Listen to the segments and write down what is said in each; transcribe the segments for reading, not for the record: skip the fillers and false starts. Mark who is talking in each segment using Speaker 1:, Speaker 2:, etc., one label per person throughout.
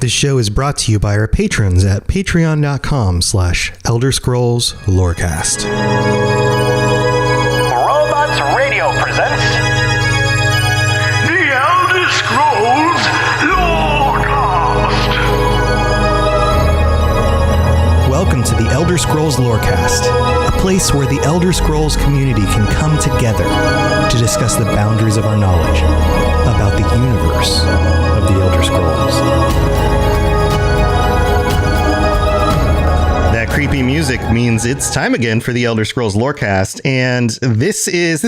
Speaker 1: This show is brought to you by our patrons at patreon.com/ElderScrollsLorecast.
Speaker 2: Robots Radio presents The Elder Scrolls Lorecast.
Speaker 1: Welcome to the Elder Scrolls Lorecast, a place where the Elder Scrolls community can come together to discuss the boundaries of our knowledge about the universe of the Elder Scrolls. That creepy music means it's time again for the Elder Scrolls Lorecast, and this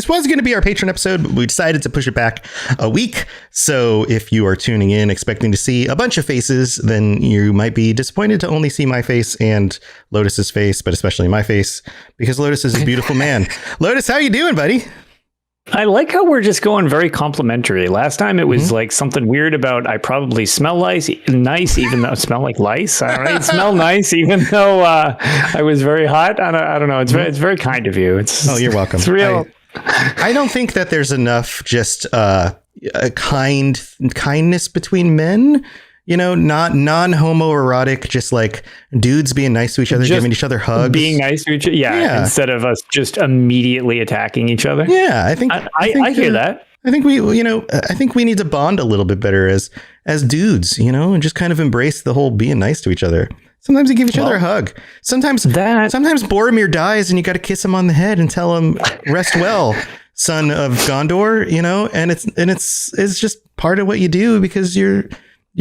Speaker 1: was going to be our patron episode, but we decided to push it back a week. So if you are tuning in expecting to see a bunch of faces, then you might be disappointed to only see my face and Lotus's face, but especially my face, because Lotus is a beautiful man. Lotus, how you doing, buddy?
Speaker 3: I like how we're just going very complimentary. Last time it was like something weird about I probably smell nice, even though I smell like lice. All right, smell nice, even though I was very hot. I don't know. It's very kind of you.
Speaker 1: You're welcome.
Speaker 3: It's real.
Speaker 1: I don't think that there's enough just a kindness between men. You know, not non-homoerotic, just like dudes being nice to each other, giving each other hugs.
Speaker 3: Being nice to each other, yeah, instead of us just immediately attacking each other.
Speaker 1: Yeah, I think
Speaker 3: I hear that.
Speaker 1: I think we need to bond a little bit better as dudes, and just kind of embrace the whole being nice to each other. Sometimes you give each other a hug. Sometimes Boromir dies and you got to kiss him on the head and tell him, "Rest well, son of Gondor," and it's just part of what you do because you're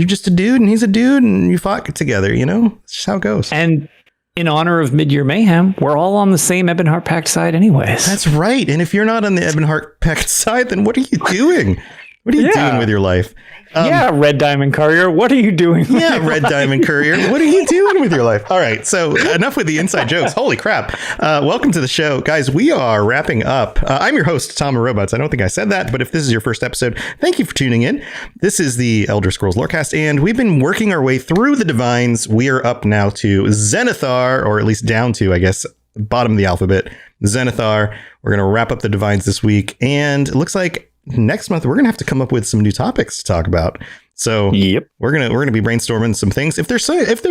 Speaker 1: just a dude and he's a dude and you fought together, It's just how it goes.
Speaker 3: And in honor of Mid-Year Mayhem, we're all on the same Ebonheart Pact side anyways.
Speaker 1: That's right. And if you're not on the Ebonheart Pact side, then what are you doing? What are you doing with your life?
Speaker 3: Red Diamond Courier, what are you doing?
Speaker 1: Red Diamond Courier, what are you doing with your life? All right, so enough with the inside jokes. Holy crap. Welcome to the show. Guys, we are wrapping up. I'm your host, Tom of Robots. I don't think I said that, but if this is your first episode, thank you for tuning in. This is the Elder Scrolls Lorecast, and we've been working our way through the Divines. We are up now to Xenathar, or at least down to, I guess, bottom of the alphabet, Xenathar. We're going to wrap up the Divines this week, and it looks like next month we're gonna have to come up with some new topics to talk about. So we're gonna be brainstorming some things. If there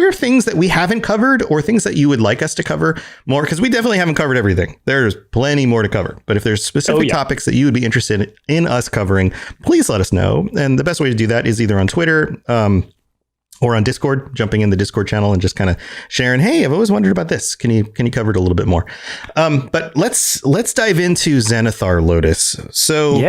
Speaker 1: are things that we haven't covered or things that you would like us to cover more, because we definitely haven't covered everything. There's plenty more to cover. But if there's specific topics that you would be interested in us covering, please let us know. And the best way to do that is either on Twitter, or on Discord, jumping in the Discord channel and just kind of sharing, hey, I've always wondered about this. Can you cover it a little bit more? But let's dive into Xenathar, Lotus. So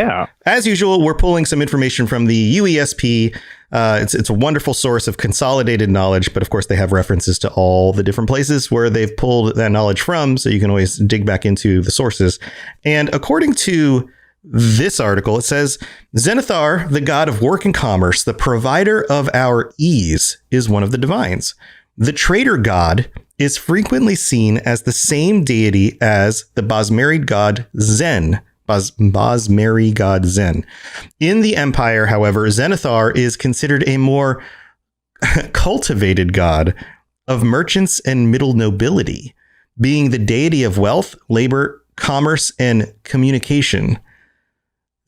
Speaker 1: as usual, we're pulling some information from the UESP. It's a wonderful source of consolidated knowledge, but of course they have references to all the different places where they've pulled that knowledge from. So you can always dig back into the sources. And according to this article, it says, Zenithar, the god of work and commerce, the provider of our ease, is one of the divines. The trader god is frequently seen as the same deity as the Bosmeri god Zen. Bosmeri god Zen. In the Empire, however, Zenithar is considered a more cultivated god of merchants and middle nobility, being the deity of wealth, labor, commerce, and communication.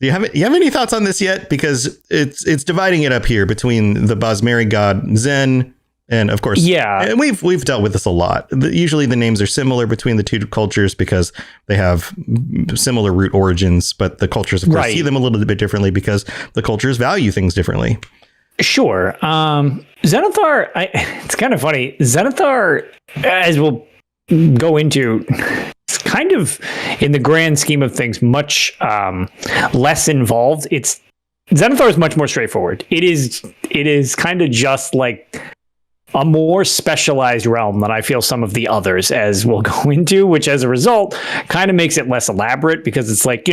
Speaker 1: Do you have any thoughts on this yet? Because it's dividing it up here between the Bosmeri god Zen and, of course, and we've dealt with this a lot. Usually the names are similar between the two cultures because they have similar root origins, but the cultures, of course, see them a little bit differently because the cultures value things differently.
Speaker 3: Sure. Xenothar, it's kind of funny. Xenothar, as we'll go into, it's kind of, in the grand scheme of things, much less involved. Xenothar is much more straightforward. It is kind of just like a more specialized realm than I feel some of the others, as we'll go into, which as a result kind of makes it less elaborate because it's like,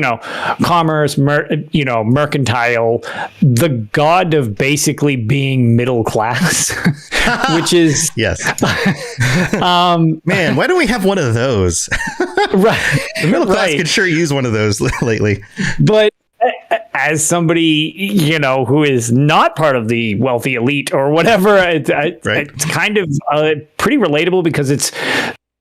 Speaker 3: commerce, mercantile, the god of basically being middle class, which is
Speaker 1: man, why don't we have one of those?
Speaker 3: Right.
Speaker 1: The middle class could sure use one of those lately.
Speaker 3: But as somebody, who is not part of the wealthy elite or whatever, it's kind of pretty relatable because it's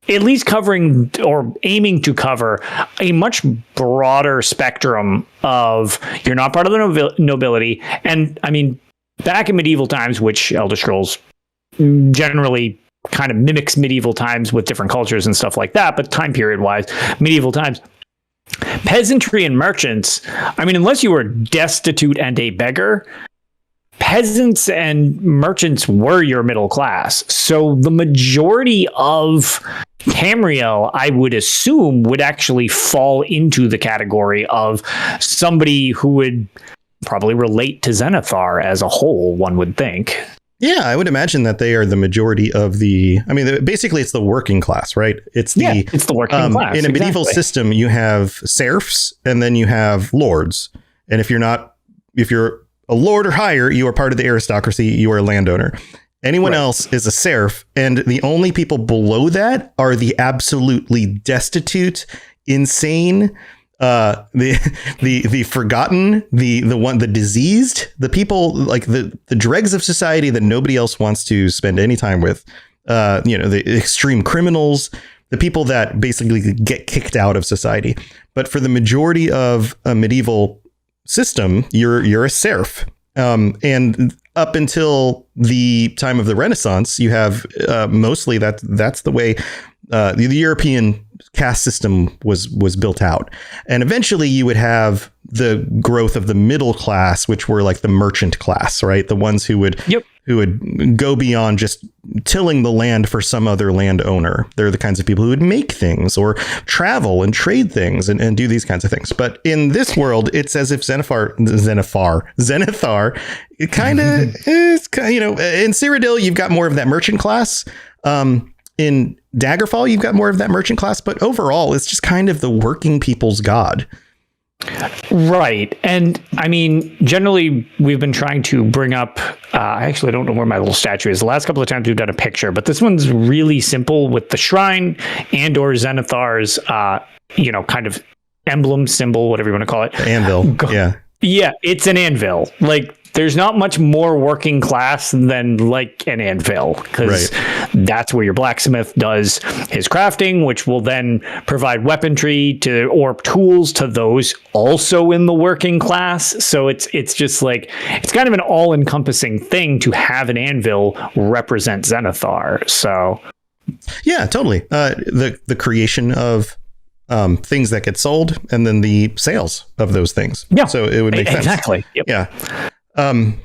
Speaker 3: at least covering or aiming to cover a much broader spectrum of you're not part of the nobility. And I mean, back in medieval times, which Elder Scrolls generally kind of mimics medieval times with different cultures and stuff like that, but time period wise, medieval times, peasantry and merchants, I mean, unless you were destitute and a beggar, peasants and merchants were your middle class. So the majority of Tamriel, I would assume, would actually fall into the category of somebody who would probably relate to Xenathar as a whole, one would think.
Speaker 1: Yeah, I would imagine that they are the majority of the. I mean, basically, it's the working class, right? It's the
Speaker 3: working class.
Speaker 1: In a medieval system, you have serfs, and then you have lords. And if you're a lord or higher, you are part of the aristocracy. You are a landowner. Anyone else is a serf, and the only people below that are the absolutely destitute, insane, the forgotten, the diseased, the people like the dregs of society that nobody else wants to spend any time with. The extreme criminals, the people that basically get kicked out of society. But for the majority of a medieval system, you're a serf. And up until the time of the Renaissance, you have mostly that's the way the European caste system was built out. And eventually you would have the growth of the middle class, which were like the merchant class, right? The ones who would go beyond just tilling the land for some other landowner. They're the kinds of people who would make things or travel and trade things and do these kinds of things. But in this world, it's as if Xenathar, it kind of is, in Cyrodiil, you've got more of that merchant class. In Daggerfall, you've got more of that merchant class, but overall, it's just kind of the working people's god.
Speaker 3: Right. And I mean, generally, we've been trying to bring up, I actually don't know where my little statue is. The last couple of times we've done a picture, but this one's really simple with the shrine and or Xenothar's, kind of emblem, symbol, whatever you want to call it.
Speaker 1: Anvil. Yeah.
Speaker 3: Yeah, it's an anvil. Like, there's not much more working class than like an anvil, because that's where your blacksmith does his crafting, which will then provide weaponry or tools to those also in the working class. So it's just like, it's kind of an all-encompassing thing to have an anvil represent Xenathar. So
Speaker 1: yeah, totally. The creation of things that get sold, and then the sales of those things. Yeah. So it would make sense.
Speaker 3: Exactly. Yep.
Speaker 1: Yeah.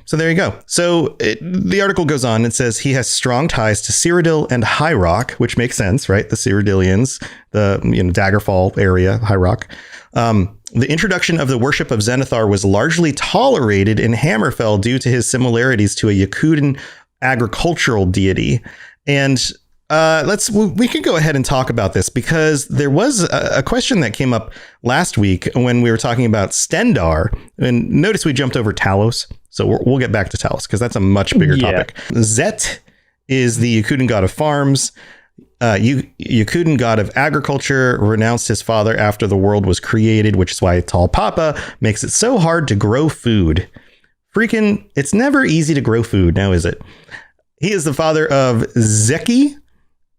Speaker 1: So there you go. So the article goes on and says he has strong ties to Cyrodiil and High Rock, which makes sense, right? The Cyrodiilians, the Daggerfall area, High Rock. The introduction of the worship of Xenothar was largely tolerated in Hammerfell due to his similarities to a Yakudan agricultural deity. And we can go ahead and talk about this, because there was a question that came up last week when we were talking about Stendarr, and notice we jumped over Talos. So we'll get back to Talos, because that's a much bigger topic. Zet is the Yakudan god of farms. Yakudan god of agriculture renounced his father after the world was created, which is why Tall Papa makes it so hard to grow food. Freaking, it's never easy to grow food, now is it? He is the father of Zeki.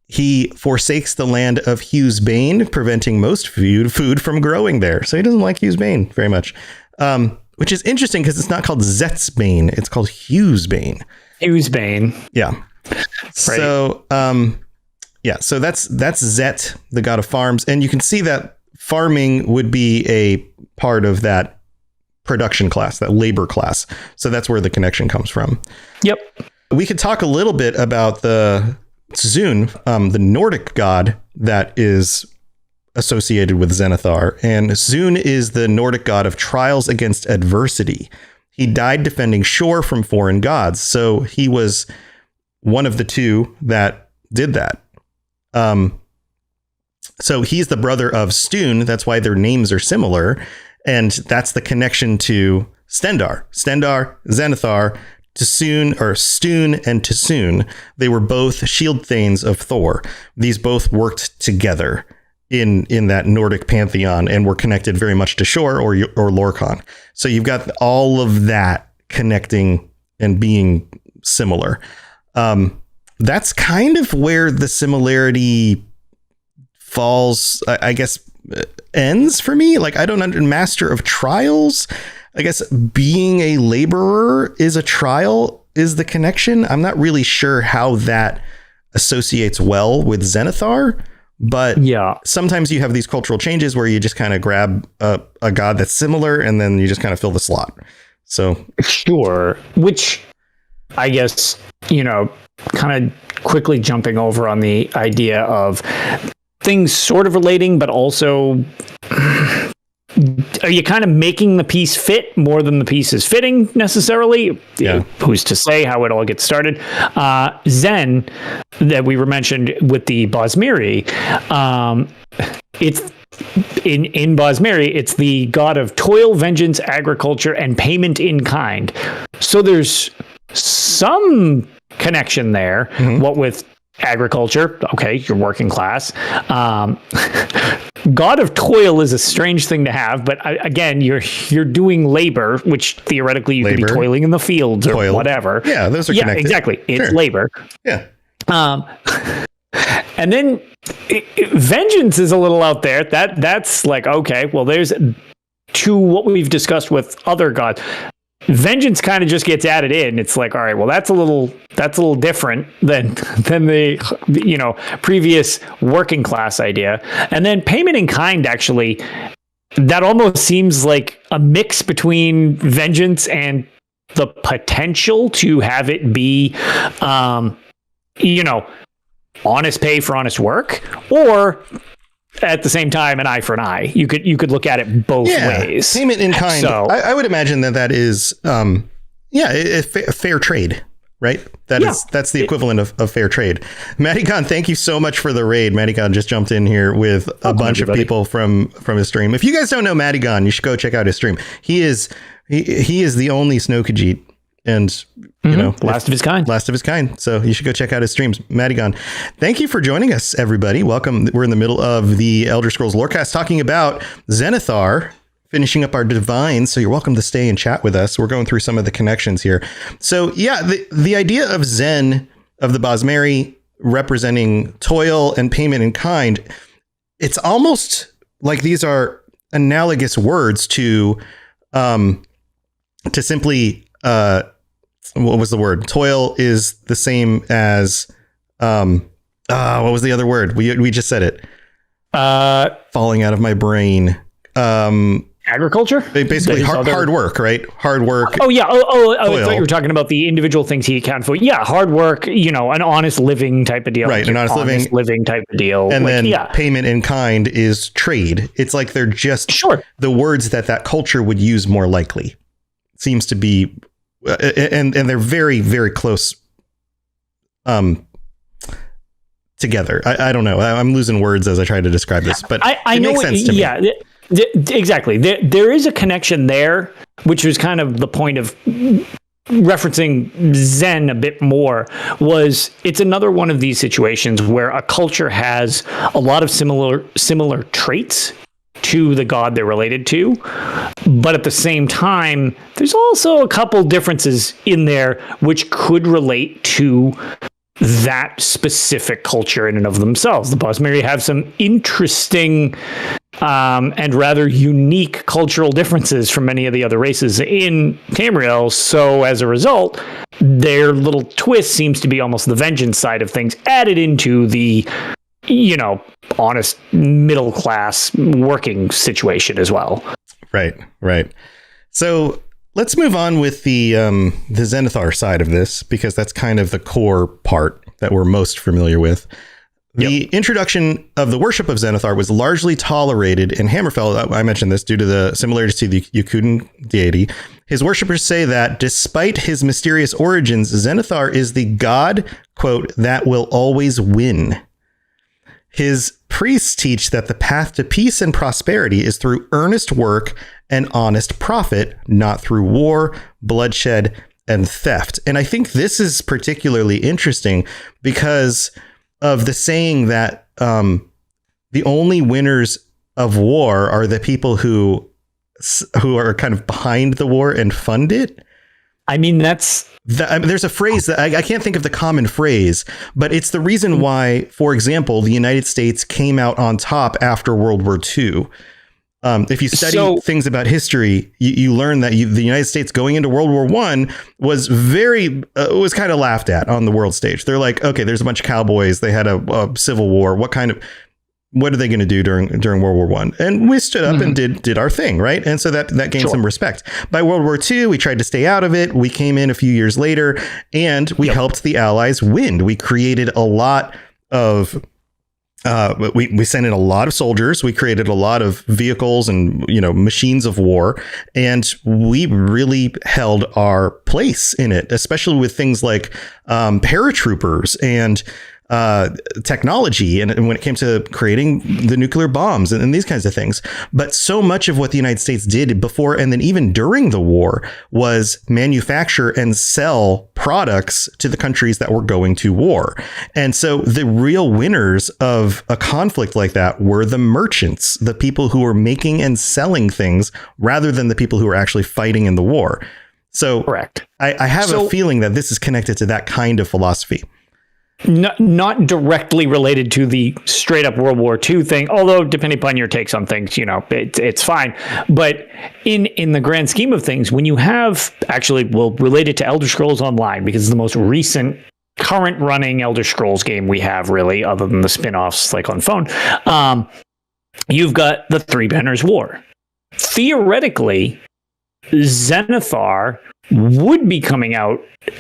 Speaker 1: He forsakes the land of Hughes Bane, preventing most food from growing there. So he doesn't like Hughes Bane very much, which is interesting because it's not called Zet's Bane. It's called Hughes Bane.
Speaker 3: Hughes Bane.
Speaker 1: Yeah. Right. So, so that's Zet, the god of farms. And you can see that farming would be a part of that production class, that labor class. So that's where the connection comes from.
Speaker 3: Yep.
Speaker 1: We could talk a little bit about the Zun, the Nordic god that is associated with Xenathar. And Zun is the Nordic god of trials against adversity. He died defending shore from foreign gods. So he was one of the two that did that. So he's the brother of Stune. That's why their names are similar. And that's the connection to Stendarr, Xenathar, Stune and T'Sun. They were both shield thanes of Thor. These both worked together in that Nordic pantheon and were connected very much to Shor or Lorkhan. So you've got all of that connecting and being similar. That's kind of where the similarity falls, I guess, ends for me. Like, I don't Master of Trials. I guess being a laborer is a trial is the connection. I'm not really sure how that associates well with Xenathar, but
Speaker 3: yeah,
Speaker 1: sometimes you have these cultural changes where you just kind of grab a god that's similar and then you just kind of fill the slot. So
Speaker 3: sure, which I guess, kind of quickly jumping over on the idea of things sort of relating, but also are you kind of making the piece fit more than the piece is fitting necessarily?
Speaker 1: Yeah.
Speaker 3: Who's to say how it all gets started? Zen, that we were mentioned with the Bosmiri, it's in Bosmiri, it's the god of toil, vengeance, agriculture, and payment in kind. So there's some connection there.
Speaker 1: Mm-hmm.
Speaker 3: What with agriculture? Okay, you're working class. God of toil is a strange thing to have, but again, you're doing labor, which theoretically you could be toiling in the fields or whatever.
Speaker 1: Yeah, those are connected.
Speaker 3: Exactly. It's labor.
Speaker 1: Yeah.
Speaker 3: And then vengeance is a little out there. That's like, okay, well, there's to what we've discussed with other gods. Vengeance kind of just gets added in. It's like, all right, well, that's a little different than the previous working class idea. And then payment in kind, actually, that almost seems like a mix between vengeance and the potential to have it be, honest pay for honest work, or at the same time, an eye for an eye. You could look at it both ways.
Speaker 1: Payment in kind. So, I would imagine that is, a fair trade, right? That's the equivalent of fair trade. Madigan, thank you so much for the raid. Madigan just jumped in here with a bunch of people from his stream. If you guys don't know Madigan, you should go check out his stream. He is the only Snow Khajiit, and
Speaker 3: last of his kind.
Speaker 1: So you should go check out his streams. Madigan, thank you for joining us, everybody. Welcome. We're in the middle of the Elder Scrolls Lorecast talking about Xenathar, finishing up our divines. So you're welcome to stay and chat with us. We're going through some of the connections here. So yeah, the idea of Zen, of the Bosmiri representing toil and payment in kind, it's almost like these are analogous words to simply, what was the word? Toil is the same as, what was the other word? We just said it. Falling out of my brain.
Speaker 3: Agriculture?
Speaker 1: Basically hard work, right? Hard work.
Speaker 3: Oh, yeah. I thought you were talking about the individual things he accounted for. Yeah, hard work, an honest living type of deal.
Speaker 1: Right, an honest living
Speaker 3: type of deal.
Speaker 1: And then payment in kind is trade. It's like they're just the words that culture would use more likely. Seems to be, and they're very, very close together. I don't know. I'm losing words as I try to describe this, but
Speaker 3: I know makes sense to me. Yeah, exactly. There is a connection there, which was kind of the point of referencing Zen a bit more. Was it's another one of these situations where a culture has a lot of similar traits to the god they're related to, but at the same time, there's also a couple differences in there which could relate to that specific culture in and of themselves. The Bosmiri have some interesting and rather unique cultural differences from many of the other races in Tamriel. So as a result, their little twist seems to be almost the vengeance side of things added into the honest middle class working situation as well. Right.
Speaker 1: So let's move on with the Xenathar side of this, because that's kind of the core part that we're most familiar with. The introduction of the worship of Xenothar was largely tolerated in Hammerfell. I mentioned this due to the similarities to the Yakudan deity. His worshippers say that despite his mysterious origins, Xenothar is the god, quote, that will always win. His priests teach that the path to peace and prosperity is through earnest work and honest profit, not through war, bloodshed, and theft. And I think this is particularly interesting because of the saying that the only winners of war are the people who are kind of behind the war and fund it.
Speaker 3: I mean,
Speaker 1: there's a phrase that I can't think of the common phrase, but it's the reason why, for example, the United States came out on top after World War II. If you study things about history, you learn that the United States going into World War I was was kind of laughed at on the world stage. They're like, okay, there's a bunch of cowboys. They had a civil war. What are they going to do during World War I? And we stood up and did our thing, right? And so that gained some respect. By World War II, we tried to stay out of it. We came in a few years later, and we helped the Allies win. We created a lot of we sent in a lot of soldiers. We created a lot of vehicles and, machines of war. And we really held our place in it, especially with things like paratroopers and technology. And when it came to creating the nuclear bombs and these kinds of things. But so much of what the United States did before and then even during the war was manufacture and sell products to the countries that were going to war. And so the real winners of a conflict like that were the merchants, the people who were making and selling things rather than the people who were actually fighting in the war. So correct. I have a feeling that this is connected to that kind of philosophy.
Speaker 3: Not directly related to the straight up World War II thing, although depending upon your takes on things, it's fine. But in the grand scheme of things, when you have related to Elder Scrolls Online, because it's the most recent current running Elder Scrolls game we have, really, other than the spin-offs like on phone, you've got the Three Banners War. Theoretically, Xenathar would be coming out,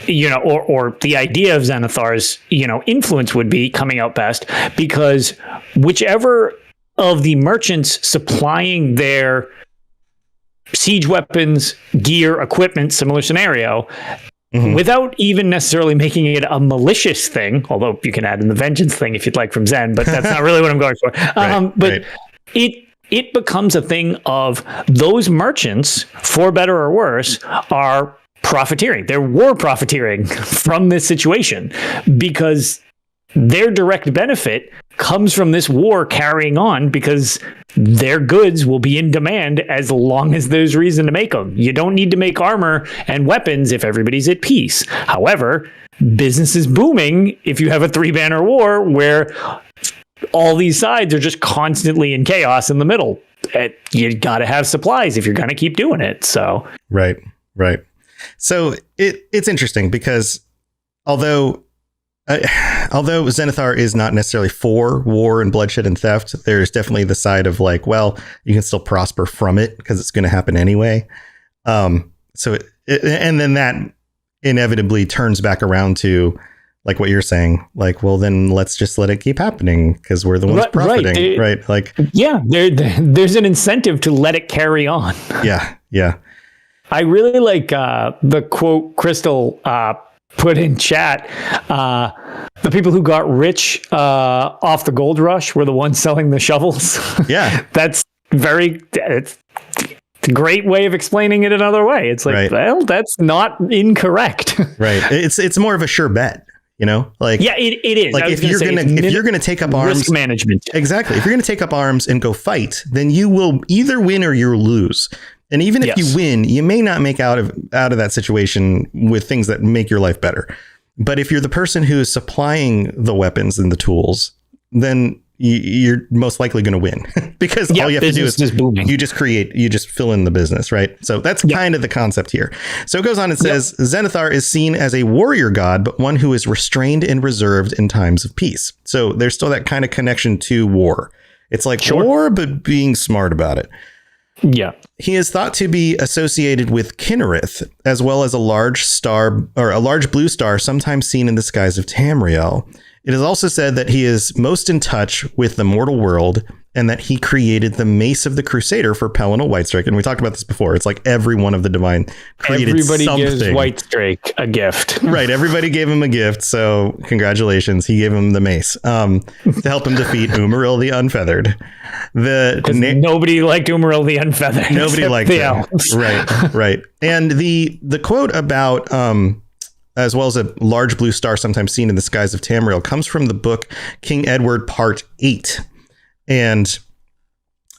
Speaker 3: or the idea of Xenothar's, influence would be coming out best, because whichever of the merchants supplying their siege weapons, gear, equipment, similar scenario, without even necessarily making it a malicious thing, although you can add in the vengeance thing if you'd like from Zen, but that's not really what I'm going for. It becomes a thing of those merchants, for better or worse, are profiteering. They're war profiteering from this situation because their direct benefit comes from this war carrying on because their goods will be in demand as long as there's reason to make them. You don't need to make armor and weapons if everybody's at peace. However, business is booming if you have a three-banner war where all these sides are just constantly in chaos in the middle. You got to have supplies if you're going to keep doing it. So
Speaker 1: right. So it's interesting because although Xenathar is not necessarily for war and bloodshed and theft, there's definitely the side of like, well, you can still prosper from it because it's going to happen anyway. And then that inevitably turns back around to like what you're saying, like, well, then let's just let it keep happening because we're the ones profiting, right? Like,
Speaker 3: yeah, there's an incentive to let it carry on.
Speaker 1: Yeah.
Speaker 3: I really like the quote Crystal put in chat. The people who got rich off the gold rush were the ones selling the shovels.
Speaker 1: Yeah,
Speaker 3: it's a great way of explaining it another way. It's like, well, that's not incorrect.
Speaker 1: Right. It's more of a sure bet. Like,
Speaker 3: yeah, it is.
Speaker 1: Like if you're gonna take up arms,
Speaker 3: risk management.
Speaker 1: Exactly. If you're gonna take up arms and go fight, then you will either win or you'll lose. And even if you win, you may not make out of that situation with things that make your life better. But if you're the person who is supplying the weapons and the tools, then you're most likely going to win because all you have to do is you just fill in the business, right? So that's kind of the concept here. So it goes on and says, Xenathar is seen as a warrior god, but one who is restrained and reserved in times of peace. So there's still that kind of connection to war. It's like war, but being smart about it.
Speaker 3: Yeah.
Speaker 1: He is thought to be associated with Kinnereth, as well as a large star or a large blue star, sometimes seen in the skies of Tamriel. It is also said that he is most in touch with the mortal world and that he created the Mace of the Crusader for Pelennor Whitestrike. And we talked about this before. It's like every one of the divine created
Speaker 3: Everybody
Speaker 1: something.
Speaker 3: gives Whitestrike a gift.
Speaker 1: Right. Everybody gave him a gift. So congratulations. He gave him the mace to help him defeat Umaril the Unfeathered.
Speaker 3: Nobody liked Umaril the Unfeathered.
Speaker 1: Nobody liked
Speaker 3: the
Speaker 1: him. Right. And the quote about as well as a large blue star sometimes seen in the skies of Tamriel comes from the book King Edward Part 8. And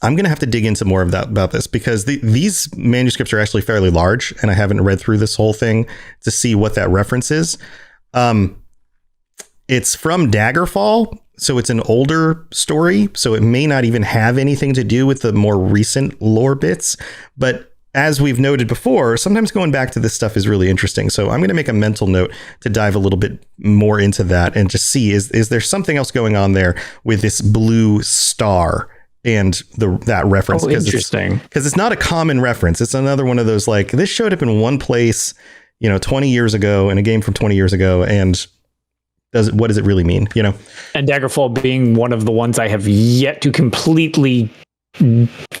Speaker 1: I'm going to have to dig into more of that about this because these manuscripts are actually fairly large and I haven't read through this whole thing to see what that reference is. it's from Daggerfall, so it's an older story, so it may not even have anything to do with the more recent lore bits. But as we've noted before, sometimes going back to this stuff is really interesting. So I'm going to make a mental note to dive a little bit more into that and just see, is there something else going on there with this blue star and that reference?
Speaker 3: Oh, interesting.
Speaker 1: Because it's not a common reference. It's another one of those, like, this showed up in one place, 20 years ago in a game from 20 years ago. And what does it really mean?
Speaker 3: And Daggerfall being one of the ones I have yet to completely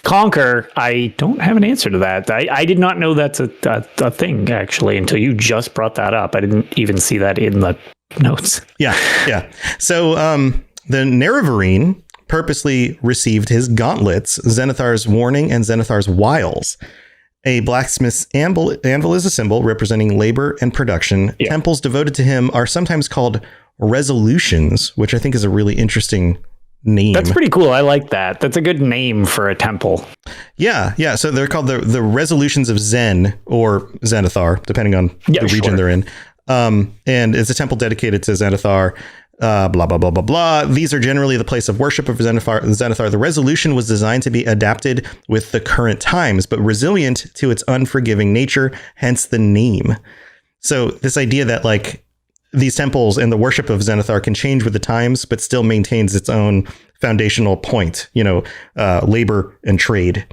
Speaker 3: conquer, I don't have an answer to that. I did not know that's a thing, actually, until you just brought that up. I didn't even see that in the notes.
Speaker 1: Yeah. So the Nerevarine purposely received his gauntlets, Xenothar's warning and Xenothar's wiles. A blacksmith's anvil is a symbol representing labor and production. Yeah. Temples devoted to him are sometimes called resolutions, which I think is a really interesting name.
Speaker 3: That's pretty cool. I like that. That's a good name for a temple.
Speaker 1: Yeah. So they're called the resolutions of Zen or Xenathar, depending on the region they're in. And it's a temple dedicated to Xenathar. Blah, blah, blah, blah, blah. These are generally the place of worship of Xenathar. The resolution was designed to be adapted with the current times, but resilient to its unforgiving nature, hence the name. So this idea that, like, these temples and the worship of Xenathar can change with the times, but still maintains its own foundational point, labor and trade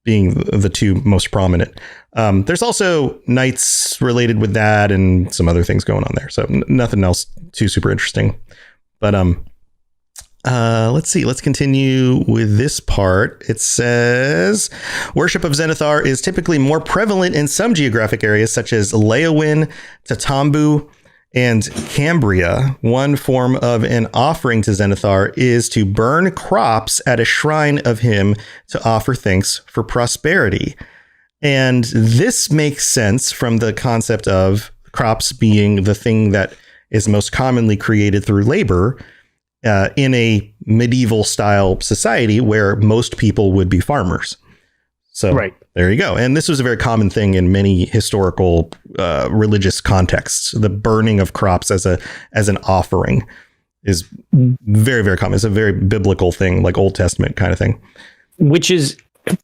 Speaker 1: being the two most prominent. There's also knights related with that and some other things going on there. So nothing else too super interesting. But let's see. Let's continue with this part. It says worship of Xenothar is typically more prevalent in some geographic areas such as Leowin, Tatambu, and Cambria. One form of an offering to Xenothar is to burn crops at a shrine of him to offer thanks for prosperity. And this makes sense from the concept of crops being the thing that is most commonly created through labor in a medieval style society where most people would be farmers. So There you go. And this was a very common thing in many historical religious contexts. The burning of crops as an offering is very, very common. It's a very biblical thing, like Old Testament kind of thing.
Speaker 3: Which is,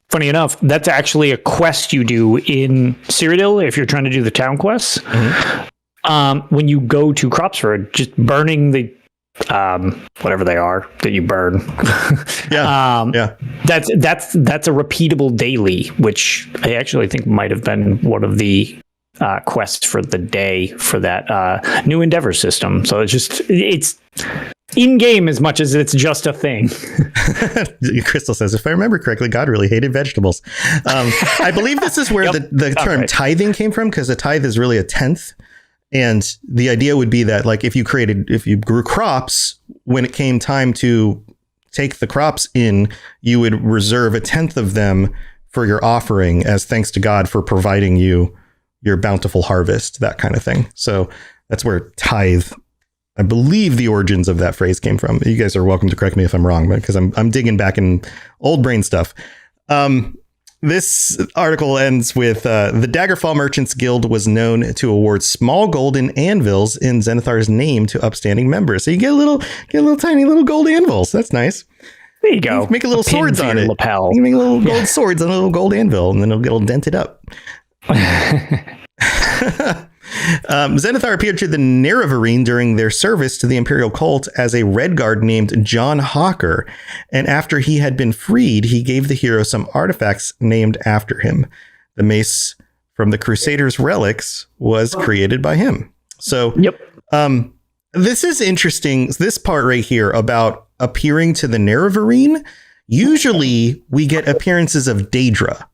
Speaker 3: funny enough, that's actually a quest you do in Cyrodiil if you're trying to do the town quests. Mm-hmm. When you go to Cropsford, just burning the whatever they are that you burn. That's a repeatable daily, which I actually think might have been one of the quests for the day for that new Endeavor system. So it's in game as much as it's just a thing.
Speaker 1: Crystal says, if I remember correctly, God really hated vegetables. I believe this is where the term tithing came from, because a tithe is really a tenth. And the idea would be that, like, if you grew crops, when it came time to take the crops in, you would reserve a tenth of them for your offering as thanks to God for providing you your bountiful harvest, that kind of thing. So that's where tithe, I believe the origins of that phrase came from. You guys are welcome to correct me if I'm wrong, because I'm digging back in old brain stuff. This article ends with the Daggerfall Merchants Guild was known to award small golden anvils in Xenothar's name to upstanding members. So you get a little tiny little gold anvils. That's nice.
Speaker 3: There you go.
Speaker 1: Make a little swords on it.
Speaker 3: Lapel.
Speaker 1: You make little gold swords on a little gold anvil, and then it'll dented up. Xenathar appeared to the Nerevarine during their service to the Imperial cult as a Red Guard named John Hawker, and after he had been freed, he gave the hero some artifacts named after him. The mace from the Crusader's relics was created by him. So, this is interesting. This part right here about appearing to the Nerevarine. Usually, we get appearances of Daedra.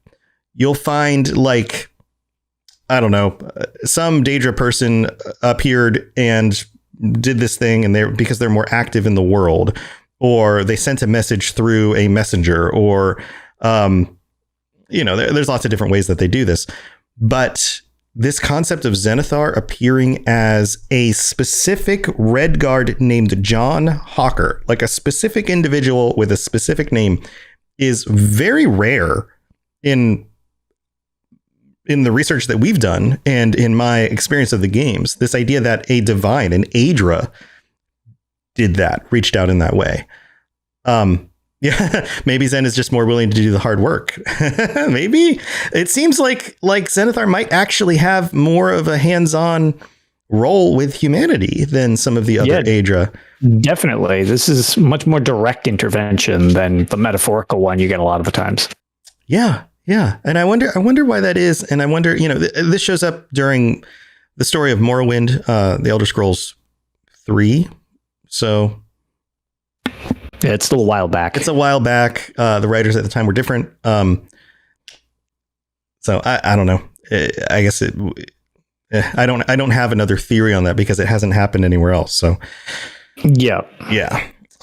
Speaker 1: You'll find, like, I don't know, some Daedra person appeared and did this thing, and because they're more active in the world, or they sent a message through a messenger, or there's lots of different ways that they do this. But this concept of Xenathar appearing as a specific Red Guard named John Hawker, like a specific individual with a specific name, is very rare in the research that we've done and in my experience of the games. This idea that a divine, an Aedra, did that, reached out in that way. Yeah, maybe Zen is just more willing to do the hard work. Maybe it seems like Xenathar might actually have more of a hands-on role with humanity than some of the other Aedra.
Speaker 3: Definitely. This is much more direct intervention than the metaphorical one you get a lot of the times.
Speaker 1: Yeah. Yeah. And I wonder why that is. And I wonder, this shows up during the story of Morrowind, the Elder Scrolls 3. So
Speaker 3: yeah, it's still a while back.
Speaker 1: It's a while back. The writers at the time were different. So I don't know. I guess I don't have another theory on that because it hasn't happened anywhere else. So
Speaker 3: yeah.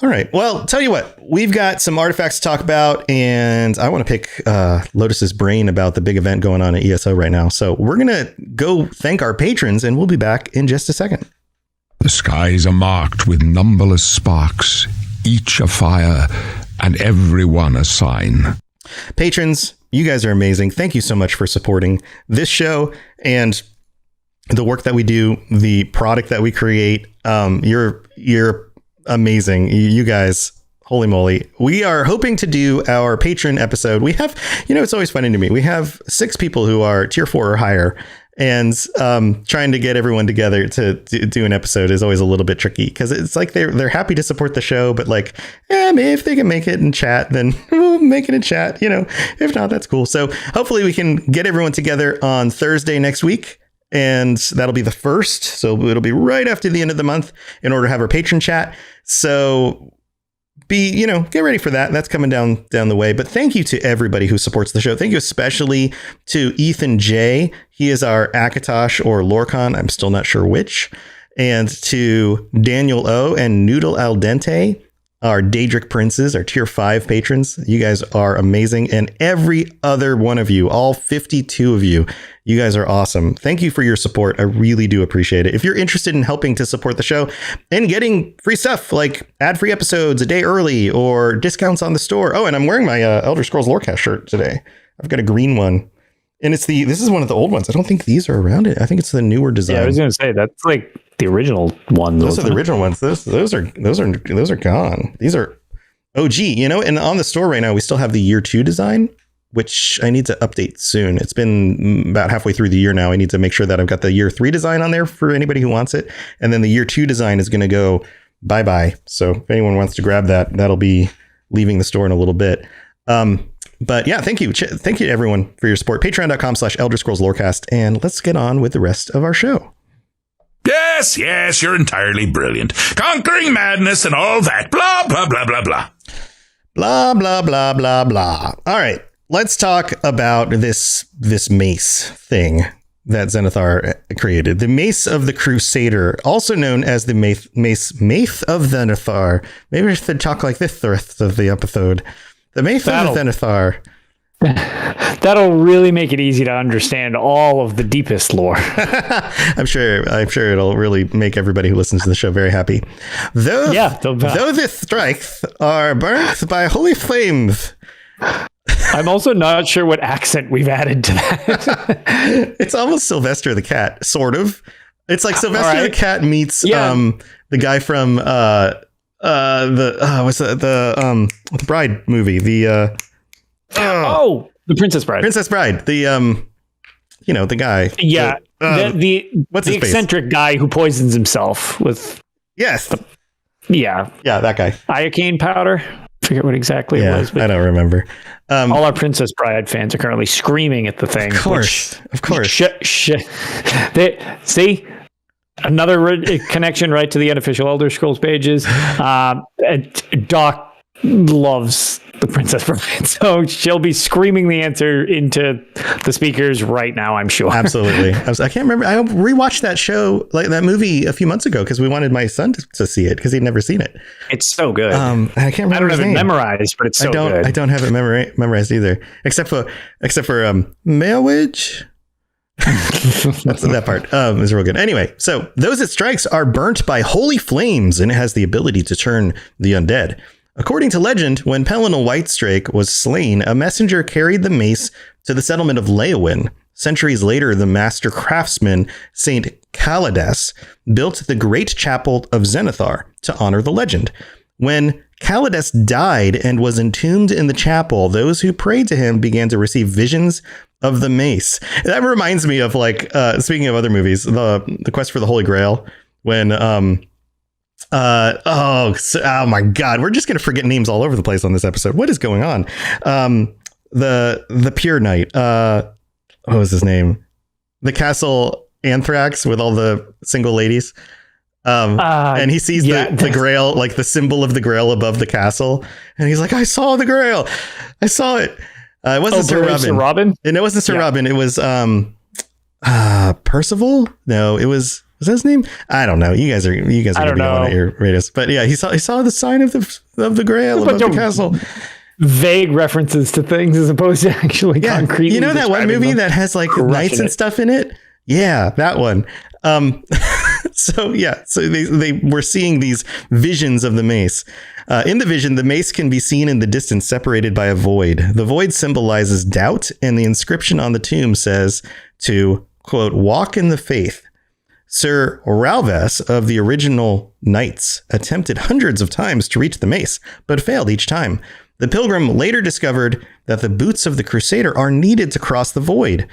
Speaker 1: All right. Well, tell you what, we've got some artifacts to talk about, and I want to pick Lotus's brain about the big event going on at ESO right now. So we're going to go thank our patrons, and we'll be back in just a second.
Speaker 4: The skies are marked with numberless sparks, each a fire, and every one a sign. Patrons,
Speaker 1: you guys are amazing. Thank you so much for supporting this show and the work that we do, the product that we create. You're amazing. You guys, holy moly. We are hoping to do our patron episode. We have, it's always funny to me. We have 6 people who are tier 4 or higher, and trying to get everyone together to do an episode is always a little bit tricky because it's like they're happy to support the show, but like, maybe if they can make it in chat, then we'll make it in chat. If not, that's cool. So hopefully we can get everyone together on Thursday next week. And that'll be the first. So it'll be right after the end of the month in order to have our patron chat. So get ready for that. That's coming down the way. But thank you to everybody who supports the show. Thank you especially to Ethan J. He is our Akatosh or Lorcan. I'm still not sure which. And to Daniel O. and Noodle Al Dente, our Daedric Princes, our tier 5 patrons. You guys are amazing. And every other one of you, all 52 of you, you guys are awesome. Thank you for your support. I really do appreciate it. If you're interested in helping to support the show and getting free stuff like ad-free episodes a day early or discounts on the store. Oh, and I'm wearing my Elder Scrolls Lorecast shirt today. I've got a green one. And this is one of the old ones. I don't think these are around it. I think it's the newer design.
Speaker 3: Yeah, I was going to say that's like the original one.
Speaker 1: Those are the original ones. Those are gone. These are OG, and on the store right now, we still have the year 2 design, which I need to update soon. It's been about halfway through the year now. I need to make sure that I've got the year 3 design on there for anybody who wants it. And then the year 2 design is going to go bye-bye. So if anyone wants to grab that, that'll be leaving the store in a little bit. But yeah, thank you. Thank you to everyone for your support. Patreon.com/Elder Scrolls Lorecast. And let's get on with the rest of our show.
Speaker 5: Yes, you're entirely brilliant. Conquering madness and all that. Blah, blah, blah, blah, blah.
Speaker 1: Blah, blah, blah, blah, blah. All right. Let's talk about this Mace thing that Xenathar created. The Mace of the Crusader, also known as the Mace of Xenathar. Maybe we should talk like this the rest of the episode. The Mace of Xenathar.
Speaker 3: That'll really make it easy to understand all of the deepest lore.
Speaker 1: I'm sure it'll really make everybody who listens to the show very happy. Though the strikes are burnt by holy flames.
Speaker 3: I'm also not sure what accent we've added to that.
Speaker 1: It's almost Sylvester the Cat, sort of. It's like Sylvester the Cat meets the guy from the Bride movie, the
Speaker 3: Princess Bride.
Speaker 1: Princess Bride. The the guy.
Speaker 3: Yeah. The eccentric guy who poisons himself with that
Speaker 1: guy.
Speaker 3: Iocane powder. I forget what exactly it was. But
Speaker 1: I don't remember.
Speaker 3: All our Princess Bride fans are currently screaming at the thing.
Speaker 1: Of course.
Speaker 3: See? Another connection right to the unofficial Elder Scrolls pages. And Doc loves the Princess Bride, so she'll be screaming the answer into the speakers right now, I'm sure.
Speaker 1: Absolutely. I can't remember. I rewatched that show, like that movie, a few months ago because we wanted my son to see it because he'd never seen it.
Speaker 3: It's so good.
Speaker 1: I can't remember.
Speaker 3: I don't have it memorized, but it's so good.
Speaker 1: I don't have it memorized either, except for Mailwitch. That's that part is real good. Anyway, so those it strikes are burnt by holy flames, and it has the ability to turn the undead. According to legend, when Pelinal Whitestrake was slain, a messenger carried the mace to the settlement of Leowin. Centuries later, the master craftsman Saint Callidas built the great chapel of Xenathar to honor the legend. When Callidas died and was entombed in the chapel, those who prayed to him began to receive visions of the Mace. That reminds me of, like, speaking of other movies, the Quest for the Holy Grail, when oh my God, we're just gonna forget names all over the place on this episode. What is going on? The Pure Knight, what was his name? The Castle Anthrax with all the single ladies. And he sees the Grail, like the symbol of the Grail above the castle, and he's like, "I saw the Grail, I saw it." It wasn't Sir Robin. And it wasn't Sir Robin. It was Percival. No, it was that his name? I don't know. You guys are gonna be going at your radius, but yeah, he saw the sign of the Grail above the castle.
Speaker 3: Vague references to things as opposed to actually concrete.
Speaker 1: You know that one movie that has like knights and stuff in it? Yeah, that one. So they were seeing these visions of the Mace. In the vision, the Mace can be seen in the distance, separated by a void. The void symbolizes doubt, and the inscription on the tomb says to, quote, walk in the faith. Sir Ralvas of the original Knights attempted hundreds of times to reach the Mace, but failed each time. The pilgrim later discovered that the boots of the Crusader are needed to cross the void.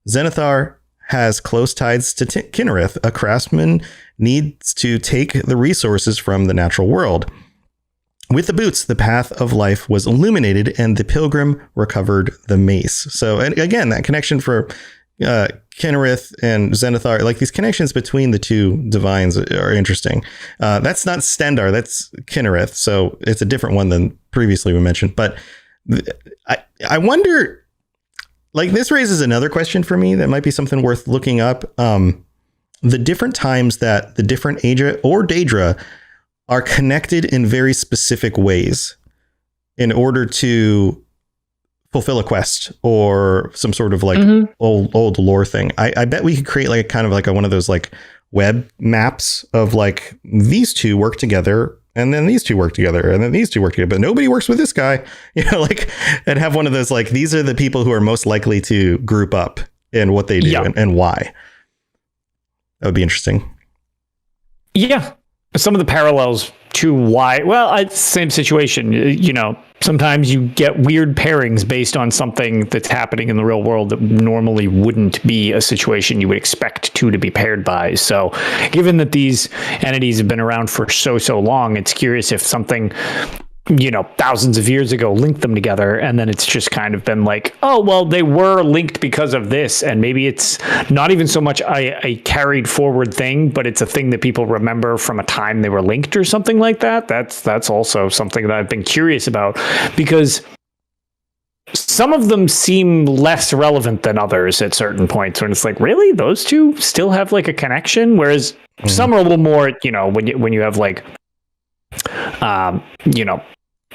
Speaker 1: Xenathar has close ties to Kinnereth. A craftsman needs to take the resources from the natural world. With the boots, the path of life was illuminated, and the pilgrim recovered the Mace. So, and again, that connection for Kinnereth and Xenathar, like these connections between the two divines are interesting. That's not Stendarr, that's Kinnereth. So it's a different one than previously we mentioned. But I wonder, like, this raises another question for me that might be something worth looking up. The different times that the different Aedra or Daedra are connected in very specific ways in order to fulfill a quest or some sort of like old lore thing. I bet we could create like kind of like one of those like web maps of like these two work together, and then these two work together, and then these two work together, but nobody works with this guy, you know, like, and have one of those, like, these are the people who are most likely to group up in what they do and why. That would be interesting. Yeah.
Speaker 3: Some of the parallels to why, well, same situation, you know, sometimes you get weird pairings based on something that's happening in the real world that normally wouldn't be a situation you would expect two to be paired by. So given that these entities have been around for so long, it's curious if something, you know, thousands of years ago linked them together, and then it's just kind of been like, oh, well, they were linked because of this, and maybe it's not even so much a carried forward thing, but it's a thing that people remember from a time they were linked or something like that. That's also something that I've been curious about, because some of them seem less relevant than others at certain points when it's like, really, those two still have like a connection, whereas some are a little more, you know, when you have like you know,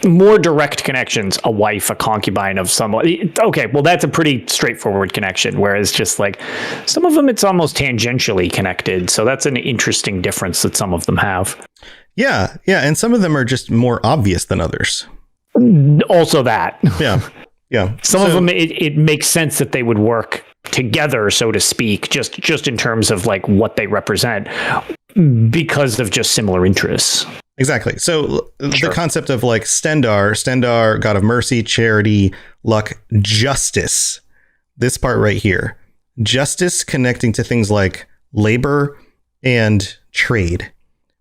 Speaker 3: more direct connections, a wife, a concubine of someone. Okay, well, that's a pretty straightforward connection. Whereas just like some of them, it's almost tangentially connected. So that's an interesting difference that some of them have.
Speaker 1: Yeah. And some of them are just more obvious than others.
Speaker 3: Also that.
Speaker 1: Yeah.
Speaker 3: Some of them, it makes sense that they would work together, so to speak, just in terms of like what they represent because of just similar interests.
Speaker 1: Exactly. So the concept of like Stendarr, god of mercy, charity, luck, justice. This part right here, justice connecting to things like labor and trade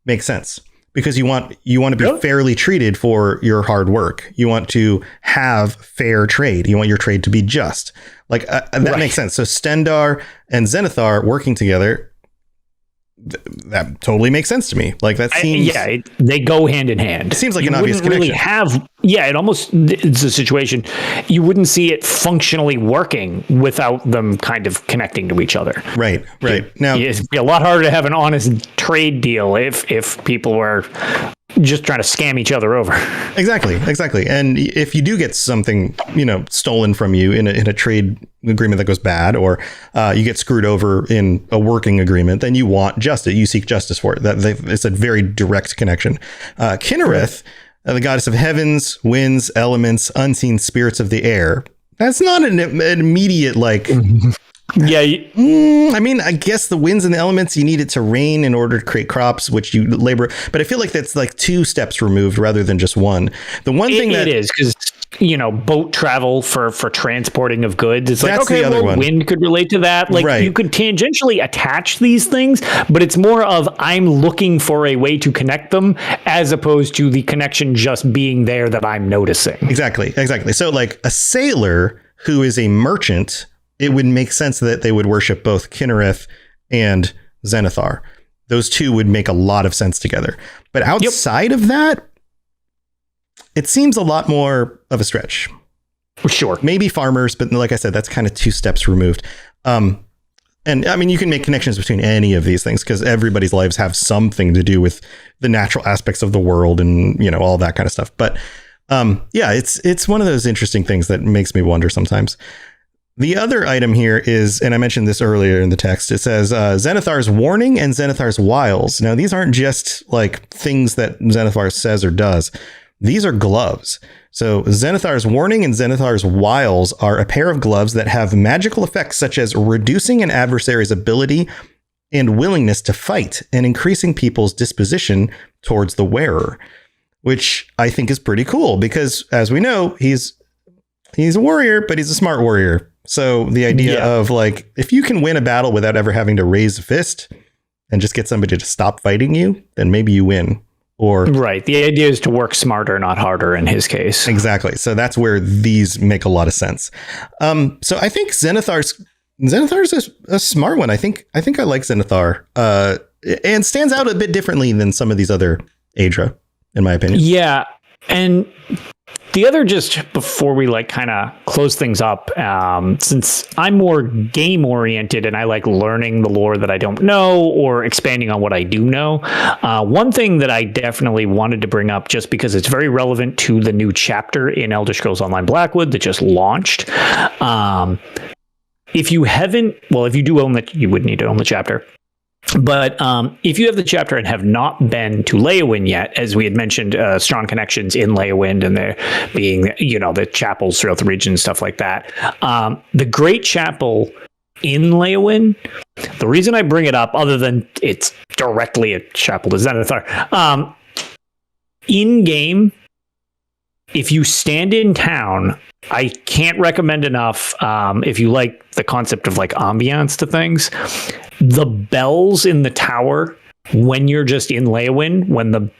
Speaker 1: makes sense, because you want to be fairly treated for your hard work. You want to have fair trade. You want your trade to be just. Like that makes sense. So Stendarr and Xenathar working together, that totally makes sense to me. Like that seems,
Speaker 3: they go hand in hand.
Speaker 1: It seems like an obvious connection.
Speaker 3: It's a situation you wouldn't see it functionally working without them kind of connecting to each other.
Speaker 1: Right. Now
Speaker 3: it'd be a lot harder to have an honest trade deal if people were just trying to scam each other over.
Speaker 1: Exactly. And if you do get something, you know, stolen from you in a trade agreement that goes bad, or you get screwed over in a working agreement, then you want justice. You seek justice for it. It's a very direct connection. Kinnereth, the goddess of heavens, winds, elements, unseen spirits of the air. That's not an immediate like
Speaker 3: Yeah.
Speaker 1: I mean, I guess the winds and the elements, you need it to rain in order to create crops, which you labor. But I feel like that's like 2 steps removed rather than just one. The one thing that
Speaker 3: it is, because boat travel for transporting of goods. It's like,
Speaker 1: that's
Speaker 3: okay,
Speaker 1: the other one.
Speaker 3: Wind could relate to that. Like
Speaker 1: Right.
Speaker 3: you could tangentially attach these things, but it's more of I'm looking for a way to connect them as opposed to the connection just being there that I'm noticing.
Speaker 1: Exactly. So like a sailor who is a merchant, it would make sense that they would worship both Kinnereth and Xenathar. Those two would make a lot of sense together. But outside of that, it seems a lot more of a stretch.
Speaker 3: Sure.
Speaker 1: Maybe farmers, but like I said, that's kind of 2 steps removed. And I mean, you can make connections between any of these things because everybody's lives have something to do with the natural aspects of the world and, all that kind of stuff. But yeah, it's one of those interesting things that makes me wonder sometimes. The other item here is, and I mentioned this earlier in the text, it says Zenithar's warning and Zenithar's wiles. Now, these aren't just like things that Xenothar says or does. These are gloves. So Zenithar's warning and Zenithar's wiles are a pair of gloves that have magical effects such as reducing an adversary's ability and willingness to fight and increasing people's disposition towards the wearer, which I think is pretty cool because, as we know, he's a warrior, but he's a smart warrior. So the idea of like, if you can win a battle without ever having to raise a fist and just get somebody to stop fighting you, then maybe you win. Or
Speaker 3: right. The idea is to work smarter, not harder in his case.
Speaker 1: Exactly. So that's where these make a lot of sense. So I think Xenothar's a smart one. I think I like Xenathar and stands out a bit differently than some of these other Aedra, in my opinion.
Speaker 3: Yeah. And the other, just before we like kind of close things up, since I'm more game oriented and I like learning the lore that I don't know or expanding on what I do know, one thing that I definitely wanted to bring up just because it's very relevant to the new chapter in Elder Scrolls Online Blackwood that just launched. If you do own it, you would need to own the chapter. But if you have the chapter and have not been to Leyawind yet, as we had mentioned, strong connections in Leyawind and there being, the chapels throughout the region and stuff like that. The Great Chapel in Leyawind, the reason I bring it up, other than it's directly a chapel to Xenathar, in game, if you stand in town, I can't recommend enough, if you like the concept of like ambiance to things, the bells in the tower when you're just in Leyawind, when the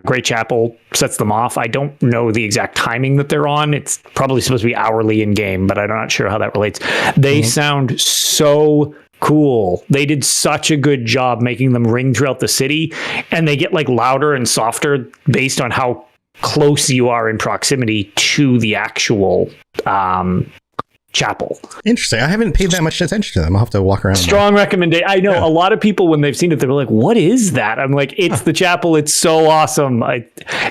Speaker 3: Great Chapel sets them off. I don't know the exact timing that they're on. It's probably supposed to be hourly in game, but I'm not sure how that relates. They sound so cool. They did such a good job making them ring throughout the city, and they get like louder and softer based on how close you are in proximity to the actual chapel.
Speaker 1: Interesting. I haven't paid that much attention to them. I'll have to walk around.
Speaker 3: Strong recommendation. I know a lot of people, when they've seen it, they're like, what is that? I'm like, it's the chapel. It's so awesome.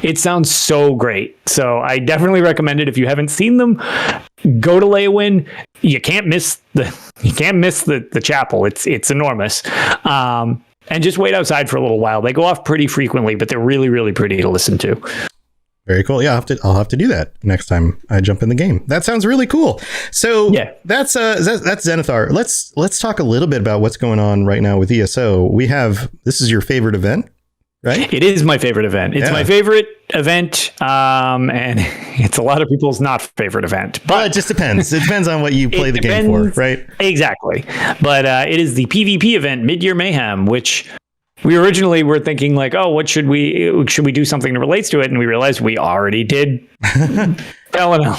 Speaker 3: It sounds so great. So I definitely recommend it. If you haven't seen them, go to Leyawind. You can't miss the chapel. It's enormous. And just wait outside for a little while. They go off pretty frequently, but they're really, really pretty to listen to.
Speaker 1: Very cool. Yeah, I'll have to do that next time I jump in the game. That sounds really cool. So yeah, that's Xenothar. Let's talk a little bit about what's going on right now with ESO. This is your favorite event, right?
Speaker 3: It is my favorite event. It's my favorite event, and it's a lot of people's not favorite event. But
Speaker 1: it just depends. It depends on what you play the game for, right?
Speaker 3: Exactly. But it is the PvP event, Mid-Year Mayhem, which we originally were thinking like, oh, what should we do something that relates to it? And we realized we already did. Pelennor